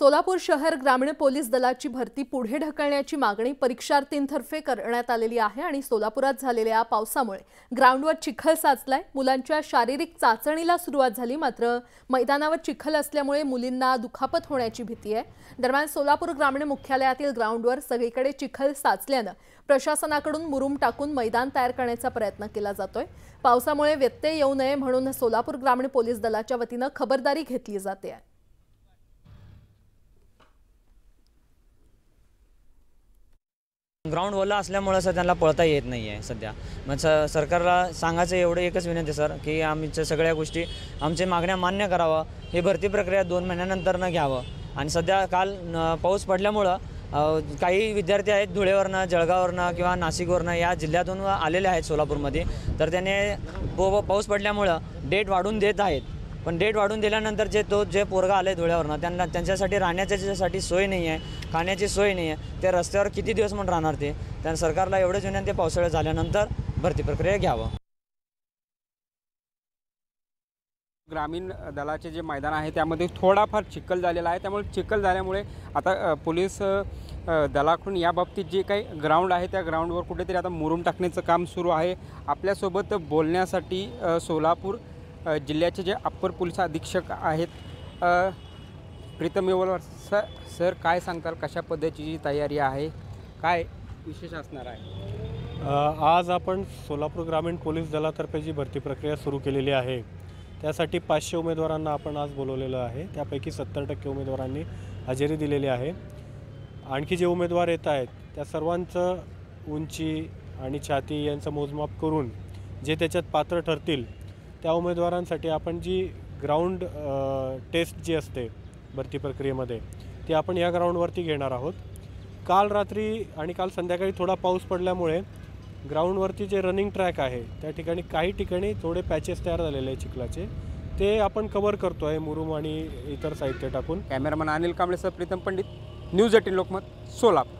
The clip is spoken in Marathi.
सोलापूर शहर ग्रामीण पोलीस दलाची भरती पुढे ढकलण्याची मागणी परीक्षार्थींतर्फे करण्यात आलेली आहे आणि सोलापुरात झालेल्या पावसामुळे ग्राउंडवर चिखल साचलाय। मुलांच्या शारीरिक चाचणीला सुरुवात झाली, मात्र मैदानावर चिखल असल्यामुळे मुलींना दुखापत होण्याची भीती आहे। दरम्यान सोलापूर ग्रामीण मुख्यालयातील ग्राउंडवर सगळीकडे चिखल साचल्याने प्रशासनाकडून मुरुम टाकून मैदान तयार करण्याचा प्रयत्न केला जातोय। पावसामुळे व्यत्यय येऊ नये म्हणून सोलापूर ग्रामीण पोलीस दलाच्या वतीने खबरदारी घेतली जाते आहे। ग्राउंड ओला असल्यामुळे सर त्यांना पळता येत नाही आहे सध्या। मग सरकारला सांगायचं एवढं एकच विनंती सर की आमच्या सगळ्या गोष्टी आमच्या मागण्या मान्य करावं। ही भरती प्रक्रिया 2 महिन्यानंतर न घ्यावं। आणि सध्या काल पाऊस पडल्यामुळे काही विद्यार्थी आहेत धुळेवरनं, जळगाववरनं किंवा नाशिकवरनं या जिल्ह्यातून आलेले आहेत सोलापूरमध्ये। तर त्याने पाऊस पडल्यामुळे डेट वाढून देत आहेत, पण डेट वाढून दिल्यानंतर जे पोरगा आले धुळ्यावरनं त्यांच्यासाठी राहण्याची सोय नाही आहे, खाण्याची सोय नाही आहे। ते रस्त्यावर किती दिवस म्हणून राहणार ते? त्या सरकारला एवढंच विनंती पावसाळा झाल्यानंतर भरती प्रक्रिया घ्यावं। ग्रामीण दलाचे जे मैदान आहे त्यामध्ये थोडाफार चिखल झालेला आहे, त्यामुळे चिखल झाल्यामुळे आता पोलीस दलाकडून याबाबतीत जे काही ग्राउंड आहे त्या ग्राउंडवर कुठेतरी आता मुरुम टाकण्याचं काम सुरू आहे। आपल्यासोबत बोलण्यासाठी सोलापूर जिल्ह्याचे जे अप्पर पोलीस अधीक्षक आहेत प्रीतम येवलकर सर, काय सांगताल, कशा पद्धतीची तयारी आहे, काय विशेष असणार आहे? आज आपण सोलापूर ग्रामीण पोलीस दलातर्फे जी भरती प्रक्रिया सुरू केलेली आहे त्यासाठी 500 उमेदवारांना आपण आज बोलवलेलं आहे। त्यापैकी 70% उमेदवारांनी हजेरी दिलेली आहे। आणखी जे उमेदवार येत आहेत त्या सर्वांचं उंची आणि छाती यांचं मोजमाप करून जे त्याच्यात पात्र ठरतील त्या उमेदवारांसाठी आपण जी ग्राउंड टेस्ट जी असते भरती प्रक्रियेमध्ये ती आपण या ग्राउंडवरती घेणार आहोत। काल रात्री आणि काल संध्याकाळी थोडा पाऊस पडल्यामुळे ग्राउंडवरती जे रनिंग ट्रॅक आहे त्या ठिकाणी काही ठिकाणी थोडे पॅचेस तयार झालेले आहेत चिखलाचे, ते आपण कव्हर करतो आहे मुरुम आणि इतर साहित्य टाकून। कॅमेरामन अनिल कांबळे सह प्रीतम पंडित, न्यूज 18 लोकमत, सोलापूर।